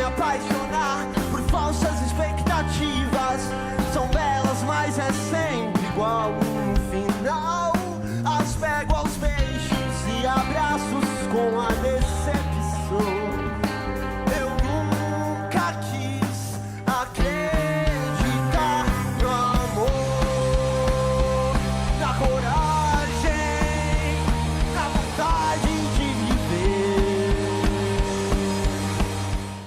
apaixonar por falsas expectativas. São belas, mas é sempre igual. No final, as pego aos beijos e abraços com a decepção. Eu nunca quis acreditar no amor, na coragem, na vontade de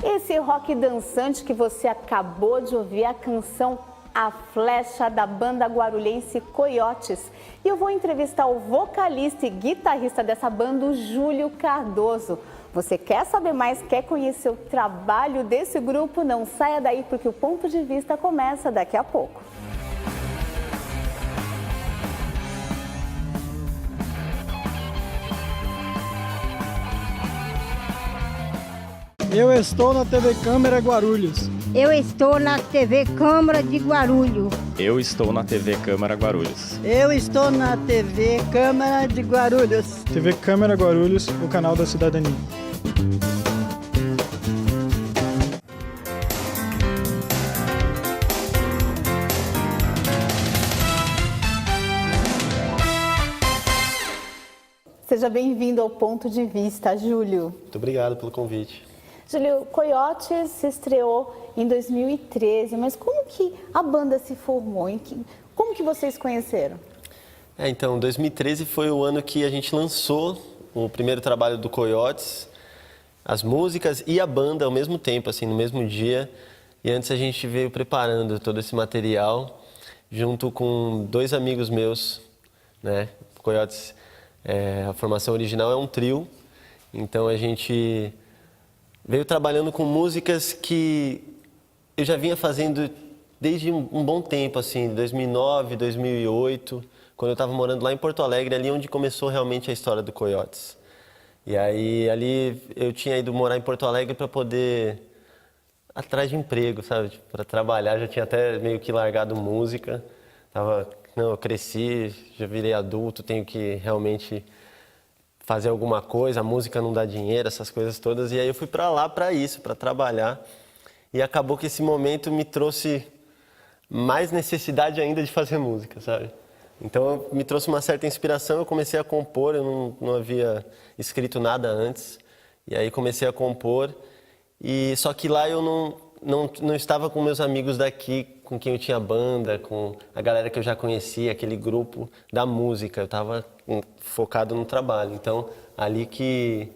viver. Esse rock dançante que você acabou de ouvir é a canção A Flecha, da banda guarulhense Coiotes. E eu vou entrevistar o vocalista e guitarrista dessa banda, o Júlio Cardoso. Você quer saber mais, quer conhecer o trabalho desse grupo? Não saia daí, porque o Ponto de Vista começa daqui a pouco. Eu estou na TV Câmara Guarulhos. Eu estou na TV Câmara de Guarulhos. Eu estou na TV Câmara Guarulhos. Eu estou na TV Câmara de Guarulhos. TV Câmara Guarulhos, o canal da cidadania. Seja bem-vindo ao Ponto de Vista, Júlio. Muito obrigado pelo convite. Júlio, Coiotes se estreou em 2013, mas como que a banda se formou? Como que vocês conheceram? Então, 2013 foi o ano que a gente lançou o primeiro trabalho do Coiotes, as músicas e a banda ao mesmo tempo, assim, no mesmo dia. E antes a gente veio preparando todo esse material junto com dois amigos meus, né? Coiotes, a formação original é um trio, então a gente veio trabalhando com músicas que eu já vinha fazendo desde um bom tempo, assim, 2009, 2008, quando eu estava morando lá em Porto Alegre, ali onde começou realmente a história do Coiotes. E aí, ali eu tinha ido morar em Porto Alegre para poder atrás de emprego, sabe? Para trabalhar, já tinha até meio que largado música. Eu cresci, já virei adulto, tenho que realmente fazer alguma coisa, a música não dá dinheiro, essas coisas todas. E aí eu fui para lá para isso, para trabalhar. E acabou que esse momento me trouxe mais necessidade ainda de fazer música, sabe? Então me trouxe uma certa inspiração, eu comecei a compor, eu não havia escrito nada antes. E aí comecei a compor, e só que lá eu não estava com meus amigos daqui, com quem eu tinha banda, com a galera que eu já conhecia, aquele grupo da música. Eu estava focado no trabalho. Então, ali que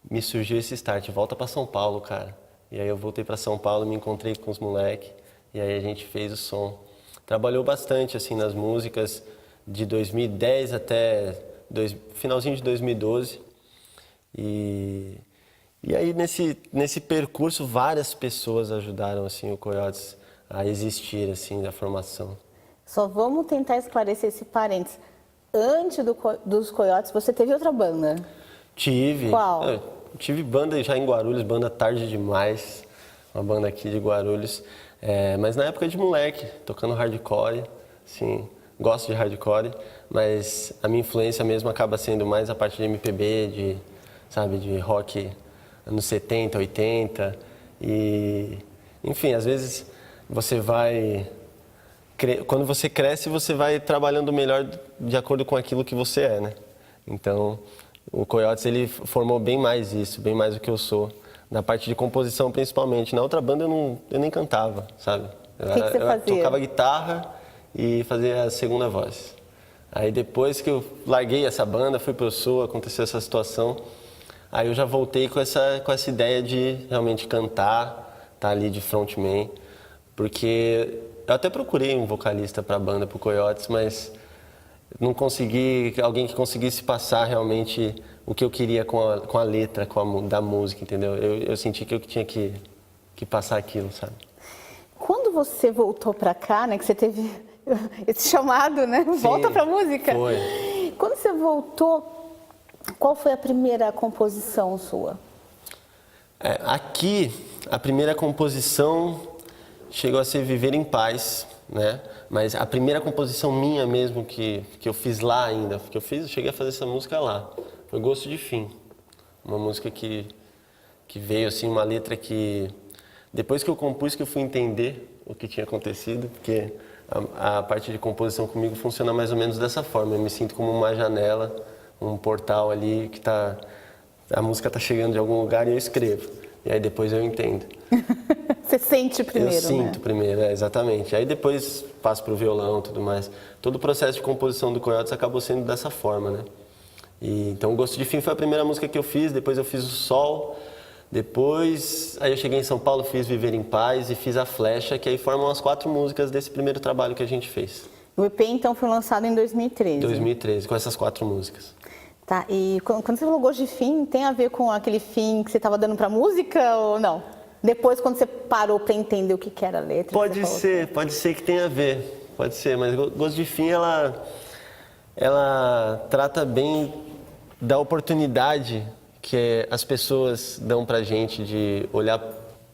me surgiu esse start. Volta para São Paulo, cara. E aí eu voltei para São Paulo, me encontrei com os moleques. E aí a gente fez o som. Trabalhou bastante, assim, nas músicas de 2010 até finalzinho de 2012. E aí, nesse percurso, várias pessoas ajudaram, assim, o Coiotes a existir, assim, da formação. Só vamos tentar esclarecer esse parênteses. Antes dos Coiotes, você teve outra banda? Tive. Qual? Eu tive banda já em Guarulhos, banda Tarde Demais, uma banda aqui de Guarulhos. Mas na época de moleque, tocando hardcore, assim, gosto de hardcore, mas a minha influência mesmo acaba sendo mais a parte de MPB, de rock anos 70, 80, e enfim, às vezes você vai, quando você cresce, você vai trabalhando melhor de acordo com aquilo que você é, né? Então, o Coiotes, ele formou bem mais isso, bem mais do que eu sou, na parte de composição principalmente. Na outra banda eu nem cantava, sabe? O que você fazia? Eu tocava guitarra e fazia a segunda voz. Aí depois que eu larguei essa banda, fui pro Sul, aconteceu essa situação. Aí eu já voltei com essa ideia de realmente cantar, estar ali de frontman, porque eu até procurei um vocalista para a banda, para o Coiotes, mas não consegui, alguém que conseguisse passar realmente o que eu queria com a letra, da música, entendeu? Eu senti que eu tinha que passar aquilo, sabe? Quando você voltou para cá, né, que você teve esse chamado, né? Sim, volta para música. Foi. Quando você voltou, qual foi a primeira composição sua? Aqui, a primeira composição chegou a ser Viver em Paz, né? Mas a primeira composição minha mesmo que eu fiz lá ainda, eu cheguei a fazer essa música lá, foi Gosto de Fim. Uma música que veio, assim, uma letra que Depois que eu compus, que eu fui entender o que tinha acontecido, porque a parte de composição comigo funciona mais ou menos dessa forma. Eu me sinto como uma janela, um portal ali que a música está chegando de algum lugar e eu escrevo. E aí depois eu entendo. Você sente primeiro, eu sinto primeiro, exatamente. Aí depois passo para o violão e tudo mais. Todo o processo de composição do Coiotes acabou sendo dessa forma, né? Então, Gosto de Fim foi a primeira música que eu fiz, depois eu fiz o Sol, depois aí eu cheguei em São Paulo, fiz Viver em Paz e fiz a Flecha, que aí formam as 4 músicas desse primeiro trabalho que a gente fez. O EP, então, foi lançado em 2013. 2013, com essas 4 músicas. Tá, e quando você falou Gosto de Fim, tem a ver com aquele fim que você estava dando pra música ou não? Depois, quando você parou para entender o que era a letra? Pode ser que tenha a ver, pode ser, mas Gosto de Fim, ela trata bem da oportunidade que as pessoas dão pra gente de olhar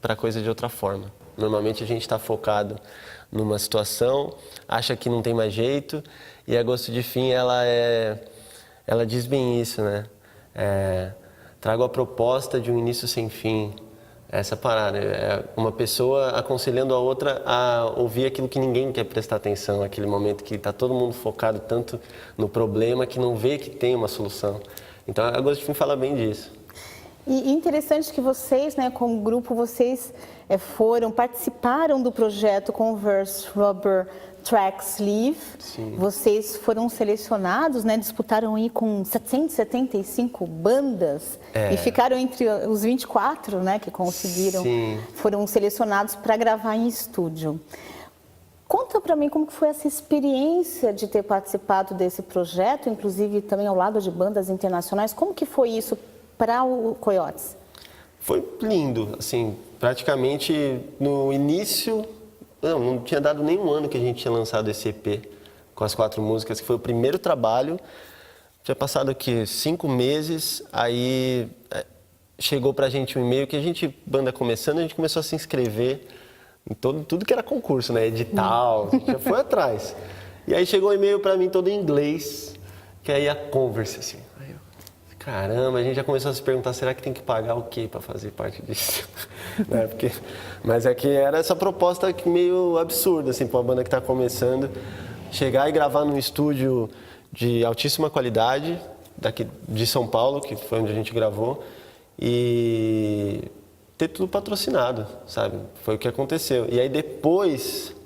pra coisa de outra forma. Normalmente a gente está focado numa situação, acha que não tem mais jeito, e a Gosto de Fim, ela diz bem isso, né? Trago a proposta de um início sem fim. Essa parada, é uma pessoa aconselhando a outra a ouvir aquilo que ninguém quer prestar atenção, aquele momento que está todo mundo focado tanto no problema que não vê que tem uma solução. Então a Gosto de Fim fala bem disso. E interessante que vocês, né, como grupo, vocês participaram do projeto Converse Rubber Track Sleeve. Sim. Vocês foram selecionados, né, disputaram aí com 775 bandas e ficaram entre os 24, né, que conseguiram. Sim. Foram selecionados para gravar em estúdio. Conta para mim como que foi essa experiência de ter participado desse projeto, inclusive também ao lado de bandas internacionais. Como que foi isso para o Coiotes? Foi lindo, assim, praticamente no início, não tinha dado nem um ano que a gente tinha lançado esse EP com as 4 músicas, que foi o primeiro trabalho. Tinha passado aqui 5 meses, aí chegou pra gente um e-mail que a gente, banda começando, a gente começou a se inscrever em tudo que era concurso, né, edital, a gente já foi atrás. E aí chegou um e-mail pra mim todo em inglês, que aí a Converse, assim. Caramba, a gente já começou a se perguntar, será que tem que pagar o quê para fazer parte disso? Né? Mas é que era essa proposta meio absurda, assim, para uma banda que está começando, chegar e gravar num estúdio de altíssima qualidade, daqui de São Paulo, que foi onde a gente gravou, e ter tudo patrocinado, sabe? Foi o que aconteceu. E aí depois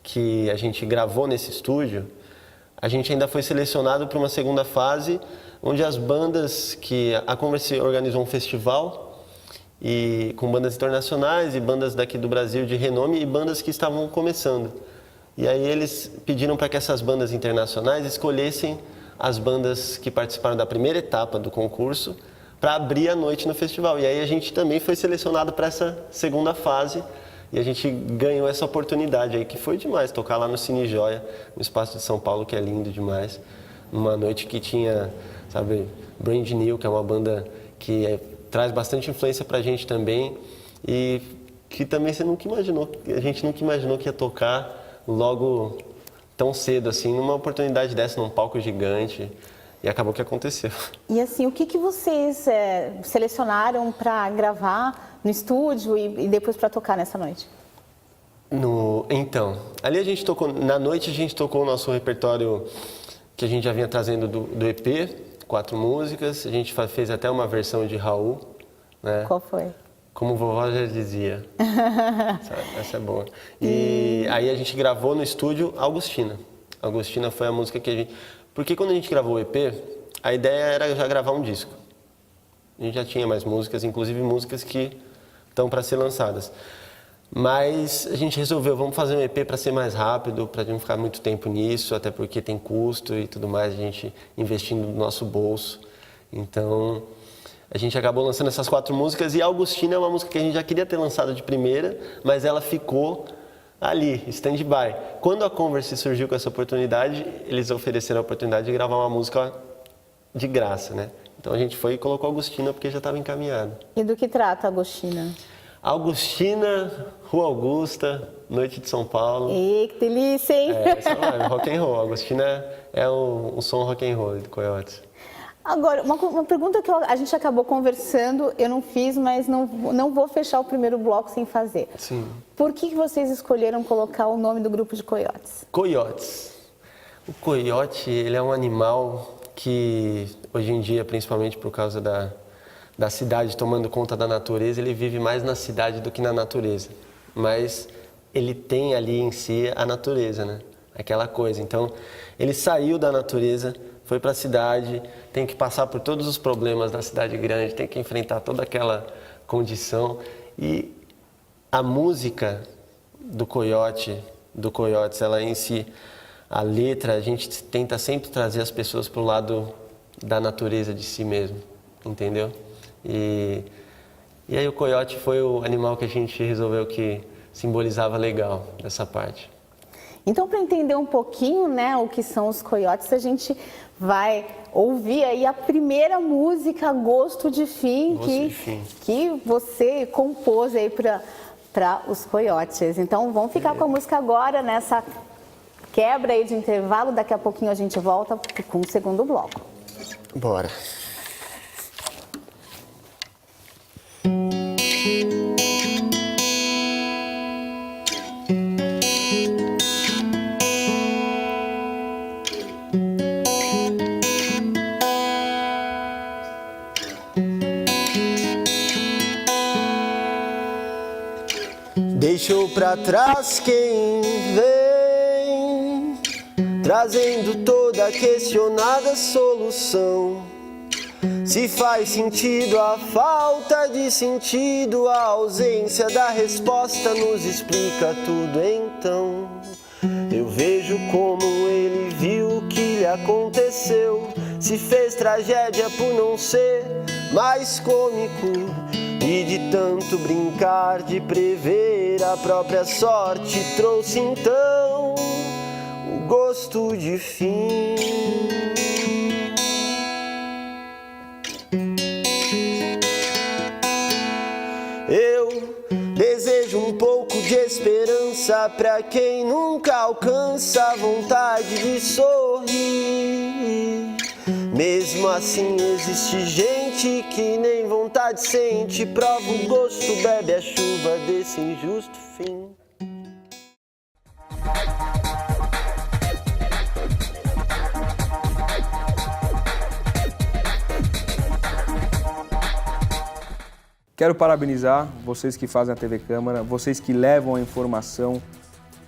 que a gente gravou nesse estúdio, a gente ainda foi selecionado para uma segunda fase, onde as bandas que a Converse organizou um festival e com bandas internacionais e bandas daqui do Brasil de renome e bandas que estavam começando. E aí eles pediram para que essas bandas internacionais escolhessem as bandas que participaram da primeira etapa do concurso para abrir a noite no festival. E aí a gente também foi selecionado para essa segunda fase e a gente ganhou essa oportunidade aí, que foi demais, tocar lá no Cine Joia, no espaço de São Paulo, que é lindo demais. Numa noite que tinha, sabe, Brand New, que é uma banda que traz bastante influência pra gente também e que também a gente nunca imaginou que ia tocar logo tão cedo, assim, numa oportunidade dessa, num palco gigante, e acabou que aconteceu. E assim, o que vocês selecionaram para gravar no estúdio e depois para tocar nessa noite? Então, ali a gente tocou, na noite a gente tocou o nosso repertório que a gente já vinha trazendo do EP, 4 músicas, a gente fez até uma versão de Raul, né? Qual foi? Como vovó já dizia. Essa é boa. E aí a gente gravou no estúdio Augustina. Augustina foi a música que a gente... Porque quando a gente gravou o EP, a ideia era já gravar um disco. A gente já tinha mais músicas, inclusive músicas que estão para ser lançadas. Mas a gente resolveu, vamos fazer um EP para ser mais rápido, para não ficar muito tempo nisso, até porque tem custo e tudo mais, a gente investindo no nosso bolso. Então, a gente acabou lançando essas 4 músicas e a Augustina é uma música que a gente já queria ter lançado de primeira, mas ela ficou ali, stand-by. Quando a Converse surgiu com essa oportunidade, eles ofereceram a oportunidade de gravar uma música de graça, né? Então a gente foi e colocou a Augustina porque já estava encaminhado. E do que trata a Augustina? Augustina, Rua Augusta, Noite de São Paulo. E que delícia, hein? Essa é rock and roll. A Augustina é um som rock and roll do Coiotes. Agora, uma pergunta que a gente acabou conversando, eu não fiz, mas não vou fechar o primeiro bloco sem fazer. Sim. Por que vocês escolheram colocar o nome do grupo de coiotes? Coiotes. O coiote, ele é um animal que, hoje em dia, principalmente por causa da cidade tomando conta da natureza, ele vive mais na cidade do que na natureza. Mas ele tem ali em si a natureza, né? Aquela coisa. Então, ele saiu da natureza, foi para a cidade, tem que passar por todos os problemas da cidade grande, tem que enfrentar toda aquela condição. E a música do Coiotes, ela em si, a letra, a gente tenta sempre trazer as pessoas para o lado da natureza de si mesmo, entendeu? E aí o coiote foi o animal que a gente resolveu que simbolizava legal dessa parte. Então, para entender um pouquinho, né, o que são os coiotes, a gente vai ouvir aí a primeira música, Gosto de Fim, que você compôs aí para os coiotes. Então, vamos ficar com a música agora, nessa quebra aí de intervalo. Daqui a pouquinho a gente volta com o segundo bloco. Bora. Deixou pra trás quem vem, trazendo toda questionada solução. Se faz sentido a falta de sentido, a ausência da resposta nos explica tudo então. Eu vejo como ele viu o que lhe aconteceu, se fez tragédia por não ser mais cômico. E de tanto brincar, de prever a própria sorte, trouxe então o gosto de fim. Eu desejo um pouco de esperança pra quem nunca alcança a vontade de sorrir. Mesmo assim existe gente que nem vontade sente, prova o gosto, bebe a chuva desse injusto fim. Quero parabenizar vocês que fazem a TV Câmara, vocês que levam a informação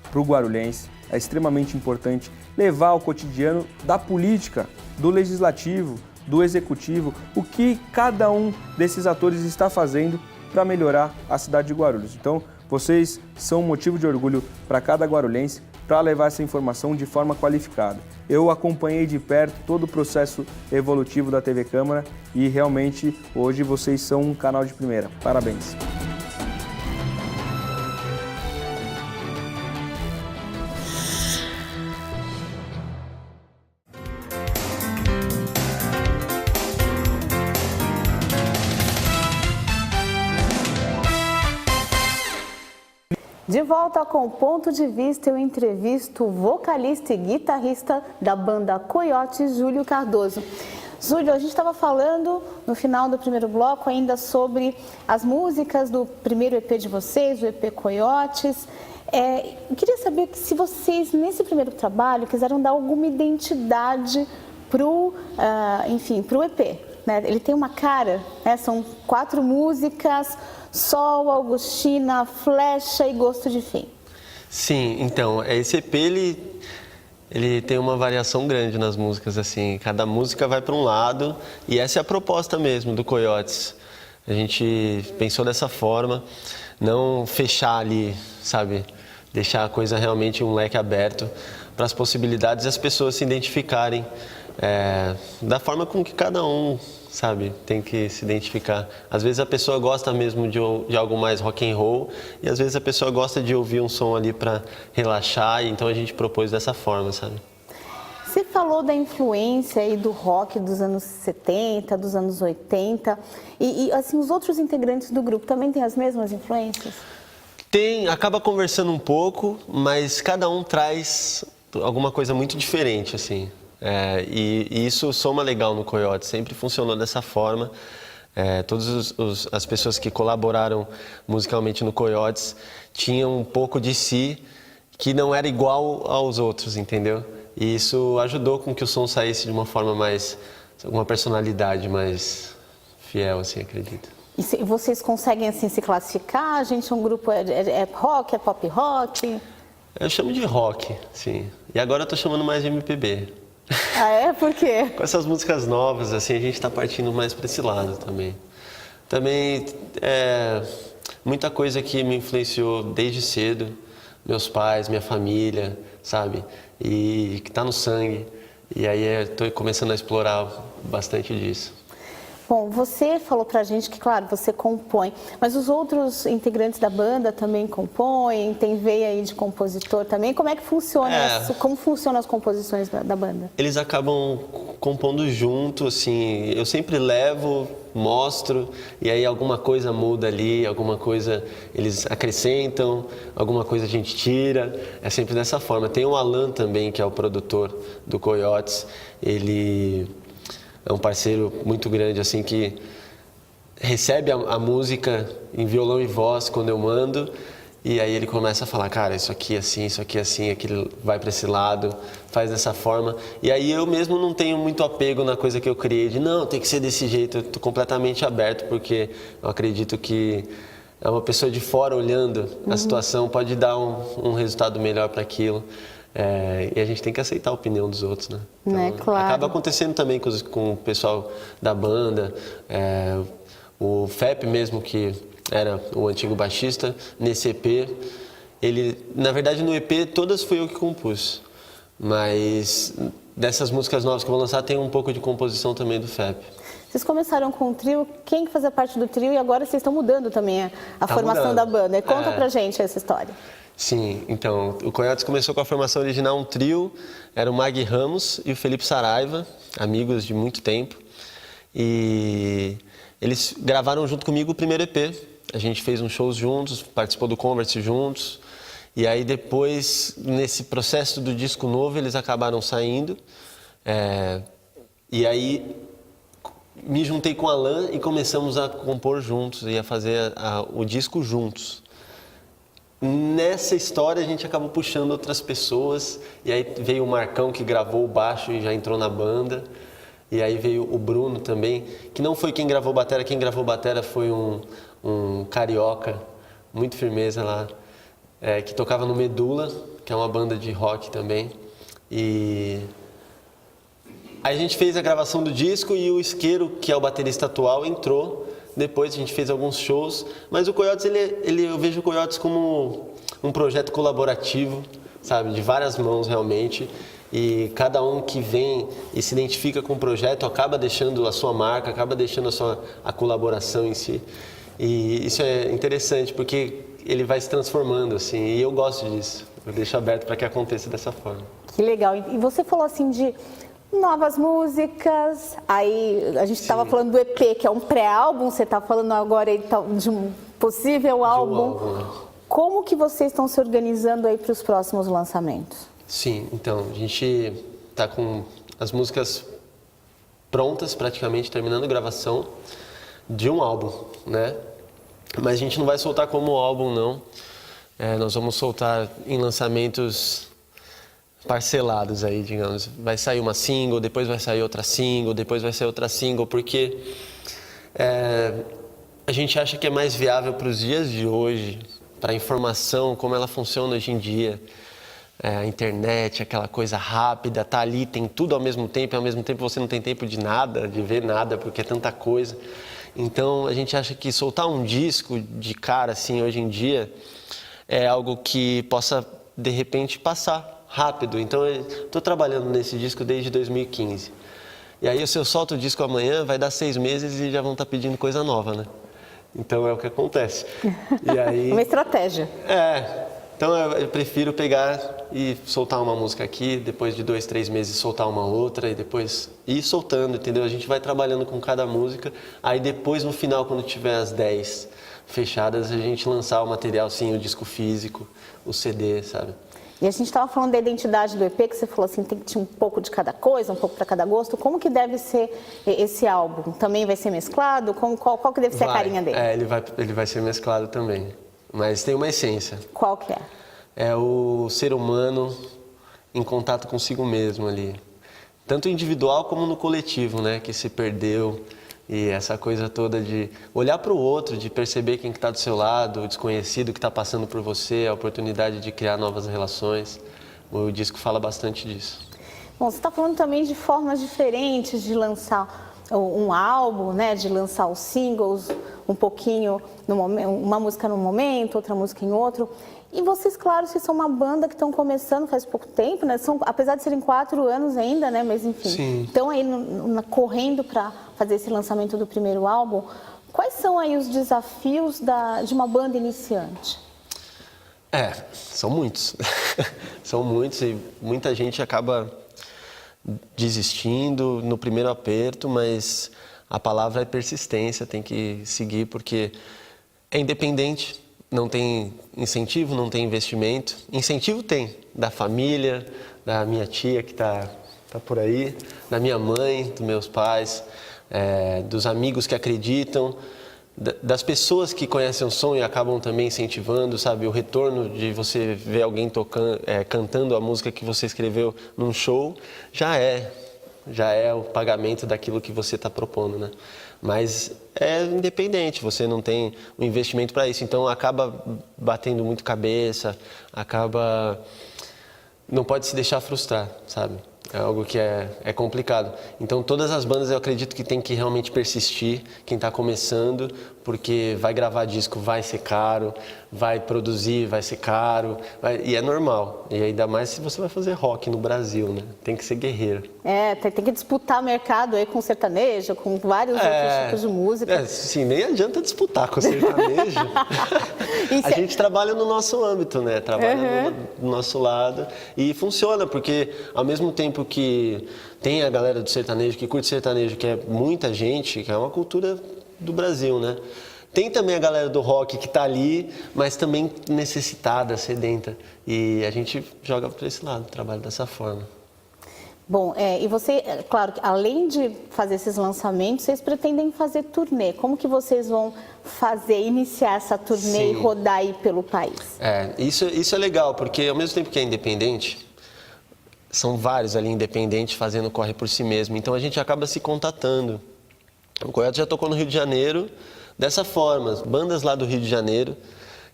para o guarulhense. É extremamente importante levar ao cotidiano da política, do legislativo, do executivo, o que cada um desses atores está fazendo para melhorar a cidade de Guarulhos. Então, vocês são um motivo de orgulho para cada guarulhense para levar essa informação de forma qualificada. Eu acompanhei de perto todo o processo evolutivo da TV Câmara e realmente hoje vocês são um canal de primeira. Parabéns! De volta com o Ponto de Vista, eu entrevisto o vocalista e guitarrista da banda Coiotes, Júlio Cardoso. Júlio, a gente estava falando no final do primeiro bloco ainda sobre as músicas do primeiro EP de vocês, o EP Coiotes. Eu queria saber se vocês, nesse primeiro trabalho, quiseram dar alguma identidade para o EP. Né? Ele tem uma cara, né? São 4 músicas: Sol, Augustina, Flecha e Gosto de Fim. Sim, então, esse EP, ele tem uma variação grande nas músicas, assim, cada música vai para um lado, e essa é a proposta mesmo do Coiotes. A gente pensou dessa forma, não fechar ali, sabe, deixar a coisa realmente um leque aberto para as possibilidades e as pessoas se identificarem da forma com que cada um, sabe, tem que se identificar. Às vezes a pessoa gosta mesmo de algo mais rock and roll e às vezes a pessoa gosta de ouvir um som ali para relaxar, e então a gente propôs dessa forma, sabe? Você falou da influência aí do rock dos anos 70, dos anos 80 e assim, os outros integrantes do grupo também têm as mesmas influências? Tem, acaba conversando um pouco, mas cada um traz alguma coisa muito diferente, assim. E isso soma legal no Coiotes, sempre funcionou dessa forma. Todas as pessoas que colaboraram musicalmente no Coiotes tinham um pouco de si que não era igual aos outros, entendeu? E isso ajudou com que o som saísse de uma forma mais, uma personalidade mais fiel, assim, acredito. E vocês conseguem, assim, se classificar? A gente é um grupo, é rock, é pop rock? Eu chamo de rock, sim. E agora eu tô chamando mais de MPB. Ah, é? Por quê? Com essas músicas novas, assim, a gente tá partindo mais para esse lado também. Também, muita coisa que me influenciou desde cedo. Meus pais, minha família, sabe? E que tá no sangue. E aí estou começando a explorar bastante disso. Bom, você falou pra gente que, claro, você compõe, mas os outros integrantes da banda também compõem, tem veia aí de compositor também. Como é que funciona isso? Como funcionam as composições da banda? Eles acabam compondo junto, assim, eu sempre levo, mostro, e aí alguma coisa muda ali, alguma coisa eles acrescentam, alguma coisa a gente tira, é sempre dessa forma. Tem o Alan também, que é o produtor do Coiotes, ele é um parceiro muito grande, assim, que recebe a música em violão e voz quando eu mando, e aí ele começa a falar, cara, isso aqui assim, aquilo vai para esse lado, faz dessa forma. E aí eu mesmo não tenho muito apego na coisa que eu criei, de não, tem que ser desse jeito, eu tô completamente aberto, porque eu acredito que uma pessoa de fora olhando a situação pode dar um resultado melhor para aquilo. E a gente tem que aceitar a opinião dos outros, né? Então, claro. Acaba acontecendo também com o pessoal da banda, o Fep mesmo, que era o antigo baixista, nesse EP, ele, na verdade no EP todas fui eu que compus, mas dessas músicas novas que eu vou lançar tem um pouco de composição também do Fep. Vocês começaram com o trio, quem que fazia parte do trio e agora vocês estão mudando também a formação da banda. Conta pra gente essa história. Sim, então, o Coiotes começou com a formação original, um trio, era o Mag Ramos e o Felipe Saraiva, amigos de muito tempo, e eles gravaram junto comigo o primeiro EP, a gente fez uns shows juntos, participou do Converse juntos, e aí depois, nesse processo do disco novo, eles acabaram saindo, e aí me juntei com o Alan e começamos a compor juntos e a fazer o disco juntos. Nessa história a gente acabou puxando outras pessoas, e aí veio o Marcão, que gravou o baixo e já entrou na banda, e aí veio o Bruno também, que não foi quem gravou batera, quem gravou batera foi um carioca, muito firmeza lá, que tocava no Medula, que é uma banda de rock também, e aí a gente fez a gravação do disco e o Isqueiro, que é o baterista atual, entrou. Depois a gente fez alguns shows, mas o Coiotes, eu vejo o Coiotes como um projeto colaborativo, sabe, de várias mãos realmente, e cada um que vem e se identifica com o projeto acaba deixando a sua marca, acaba deixando a colaboração em si, e isso é interessante porque ele vai se transformando, assim, e eu gosto disso, eu deixo aberto para que aconteça dessa forma. Que legal, e você falou assim de novas músicas, aí a gente estava falando do EP, que é um pré-álbum, você está falando agora de um possível álbum. Como que vocês estão se organizando aí para os próximos lançamentos? Sim, então, a gente está com as músicas prontas, praticamente terminando a gravação de um álbum, né? Mas a gente não vai soltar como álbum, não. Nós vamos soltar em lançamentos parcelados aí, digamos. Vai sair uma single, depois vai sair outra single, depois vai sair outra single, porque a gente acha que é mais viável para os dias de hoje, para a informação, como ela funciona hoje em dia. A internet, aquela coisa rápida, tá ali, tem tudo ao mesmo tempo, e ao mesmo tempo você não tem tempo de nada, de ver nada, porque é tanta coisa. Então, a gente acha que soltar um disco de cara, assim, hoje em dia, é algo que possa, de repente, passar rápido. Então, eu estou trabalhando nesse disco desde 2015. E aí, se eu solto o disco amanhã, vai dar 6 meses e já vão estar pedindo coisa nova, né? Então, é o que acontece. E aí... Uma estratégia. Então, eu prefiro pegar e soltar uma música aqui, depois de 2, 3 meses soltar uma outra e depois ir soltando, entendeu? A gente vai trabalhando com cada música. Aí, depois, no final, quando tiver as 10 fechadas, a gente lançar o material, sim, o disco físico, o CD, sabe? E a gente estava falando da identidade do EP, que você falou assim, tem que ter um pouco de cada coisa, um pouco para cada gosto. Como que deve ser esse álbum? Também vai ser mesclado? Qual que deve ser a carinha dele? Ele vai ser mesclado também, mas tem uma essência. Qual que é? É o ser humano em contato consigo mesmo ali. Tanto individual como no coletivo, né? Que se perdeu. E essa coisa toda de olhar para o outro, de perceber quem está do seu lado, o desconhecido que está passando por você, a oportunidade de criar novas relações. O disco fala bastante disso. Bom, você está falando também de formas diferentes de lançar um álbum, né? De lançar os singles, um pouquinho, uma música num momento, outra música em outro. E vocês, claro, vocês são uma banda que estão começando faz pouco tempo, né? Apesar de serem 4 anos ainda, né? Mas enfim, estão aí correndo para fazer esse lançamento do primeiro álbum. Quais são aí os desafios de uma banda iniciante? São muitos. São muitos e muita gente acaba desistindo no primeiro aperto, mas a palavra é persistência, tem que seguir porque é independente. Não tem incentivo, não tem investimento. Incentivo tem, da família, da minha tia que tá por aí, da minha mãe, dos meus pais, dos amigos que acreditam, das pessoas que conhecem o som e acabam também incentivando, sabe? O retorno de você ver alguém cantando a música que você escreveu num show, já é o pagamento daquilo que você está propondo, né? Mas é independente, você não tem um investimento para isso, então acaba batendo muito cabeça, não pode se deixar frustrar, sabe? É algo que é complicado. Então todas as bandas eu acredito que tem que realmente persistir, quem está começando, porque vai gravar disco, vai ser caro, vai produzir, vai ser caro, e é normal. E ainda mais se você vai fazer rock no Brasil, né? Tem que ser guerreiro. Tem que disputar mercado aí com sertanejo, com vários outros tipos de música. Sim, nem adianta disputar com sertanejo. A gente trabalha no nosso âmbito, né? Trabalha do nosso lado e funciona, porque ao mesmo tempo que tem a galera do sertanejo, que curte sertanejo, que é muita gente, que é uma cultura do Brasil, né? Tem também a galera do rock que tá ali, mas também necessitada, sedenta. E a gente joga para esse lado, trabalha dessa forma. Bom, e você, claro, além de fazer esses lançamentos, vocês pretendem fazer turnê. Como que vocês vão iniciar essa turnê e rodar aí pelo país? Isso é legal, porque ao mesmo tempo que é independente, são vários ali independentes fazendo corre por si mesmo. Então a gente acaba se contatando. O Coyotes já tocou no Rio de Janeiro dessa forma. Bandas lá do Rio de Janeiro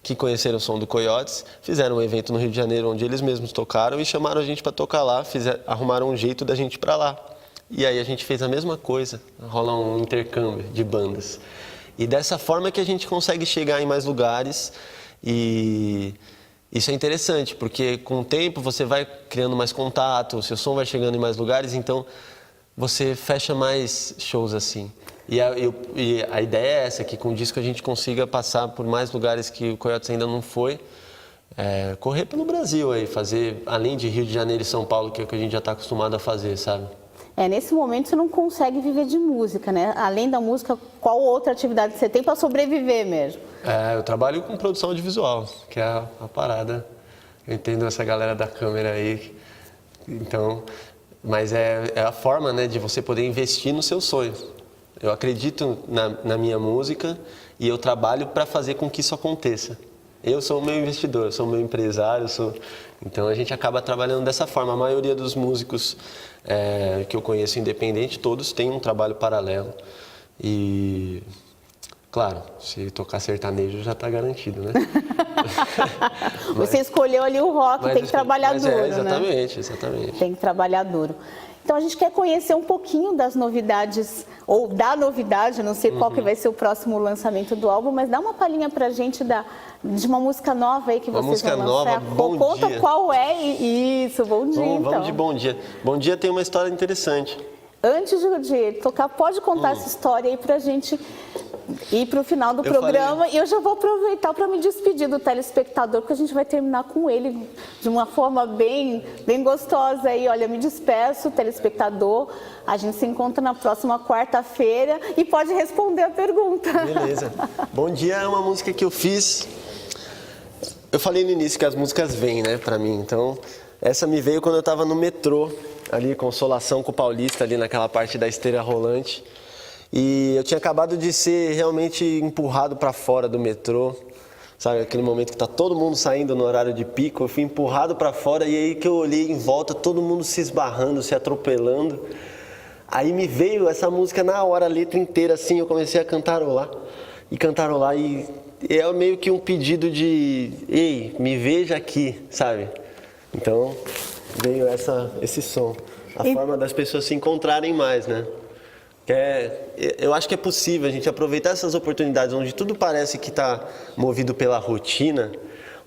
que conheceram o som do Coyotes, fizeram um evento no Rio de Janeiro onde eles mesmos tocaram e chamaram a gente para tocar lá, arrumaram um jeito da gente ir para lá. E aí a gente fez a mesma coisa, rola um intercâmbio de bandas. E dessa forma que a gente consegue chegar em mais lugares e isso é interessante, porque com o tempo você vai criando mais contato, o seu som vai chegando em mais lugares, então você fecha mais shows assim. E a ideia é essa, que com o disco a gente consiga passar por mais lugares que o Coyotes ainda não foi, correr pelo Brasil aí, fazer, além de Rio de Janeiro e São Paulo, que é o que a gente já está acostumado a fazer, sabe? Nesse momento você não consegue viver de música, né? Além da música, qual outra atividade você tem para sobreviver mesmo? Eu trabalho com produção audiovisual, que é a parada. Eu entendo essa galera da câmera aí, então... Mas é a forma, né, de você poder investir no seu sonho. Eu acredito na minha música e eu trabalho para fazer com que isso aconteça. Eu sou o meu investidor, eu sou o meu empresário, então a gente acaba trabalhando dessa forma. A maioria dos músicos que eu conheço independente, todos têm um trabalho paralelo. E, claro, se tocar sertanejo já está garantido, né? Você escolheu ali o rock, tem que trabalhar duro, exatamente, né? Exatamente. Tem que trabalhar duro. Então a gente quer conhecer um pouquinho das novidades, ou da novidade, não sei qual que vai ser o próximo lançamento do álbum, mas dá uma palhinha pra gente de uma música nova aí que vocês vão lançar. Uma música nova, Bom Dia. Conta qual é isso, Bom Dia então. Vamos de Bom Dia. Bom Dia tem uma história interessante. Antes de tocar, pode contar essa história aí pra gente ir para o final do programa. E eu já vou aproveitar para me despedir do telespectador, porque a gente vai terminar com ele de uma forma bem gostosa. Aí, olha, me despeço, telespectador. A gente se encontra na próxima quarta-feira e pode responder a pergunta. Beleza. Bom Dia é uma música que eu fiz Eu falei no início que as músicas vêm, né, pra mim. Então, essa me veio quando eu tava no metrô, ali, Consolação com o Paulista, ali naquela parte da esteira rolante. E eu tinha acabado de ser realmente empurrado pra fora do metrô. Sabe, aquele momento que tá todo mundo saindo no horário de pico, eu fui empurrado pra fora e aí que eu olhei em volta, todo mundo se esbarrando, se atropelando. Aí me veio essa música na hora, a letra inteira assim, eu comecei a cantarolar. E é meio que um pedido de, ei, me veja aqui, sabe? Então veio esse som, a forma das pessoas se encontrarem mais, né? Eu acho que é possível a gente aproveitar essas oportunidades onde tudo parece que está movido pela rotina,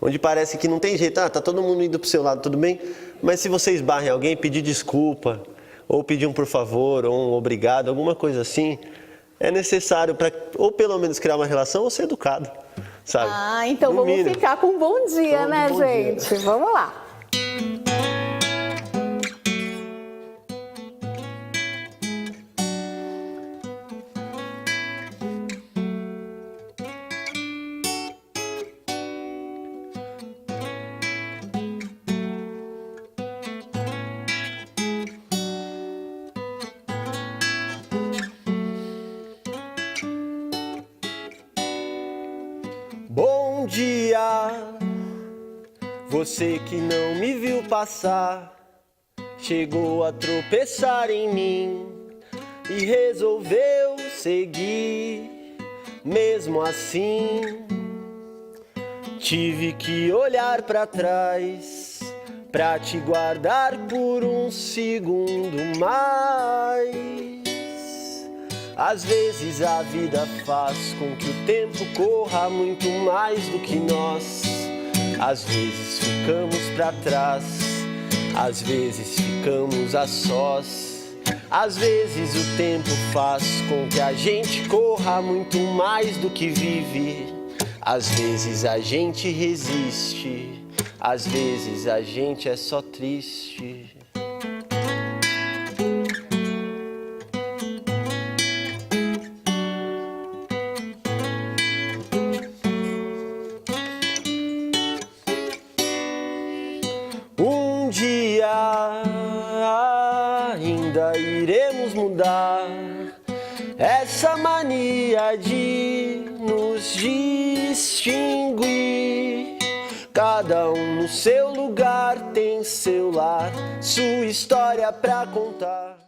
onde parece que não tem jeito, tá todo mundo indo para o seu lado, tudo bem, mas se você esbarra em alguém, pedir desculpa, ou pedir um por favor, ou um obrigado, alguma coisa assim, é necessário para, ou pelo menos criar uma relação, ou ser educado, sabe? Ah, então No vamos mínimo. ficar com um bom dia, Vamos né, com um bom gente? dia. Vamos lá. Bom dia, você que não me viu passar, chegou a tropeçar em mim e resolveu seguir. Mesmo assim, tive que olhar pra trás pra te guardar por um segundo mais. Às vezes a vida faz com que o tempo corra muito mais do que nós. Às vezes ficamos pra trás, às vezes ficamos a sós. Às vezes o tempo faz com que a gente corra muito mais do que vive. Às vezes a gente resiste, às vezes a gente é só triste. Um dia ainda iremos mudar essa mania de nos distinguir. Cada um no seu lugar tem seu lar, sua história pra contar.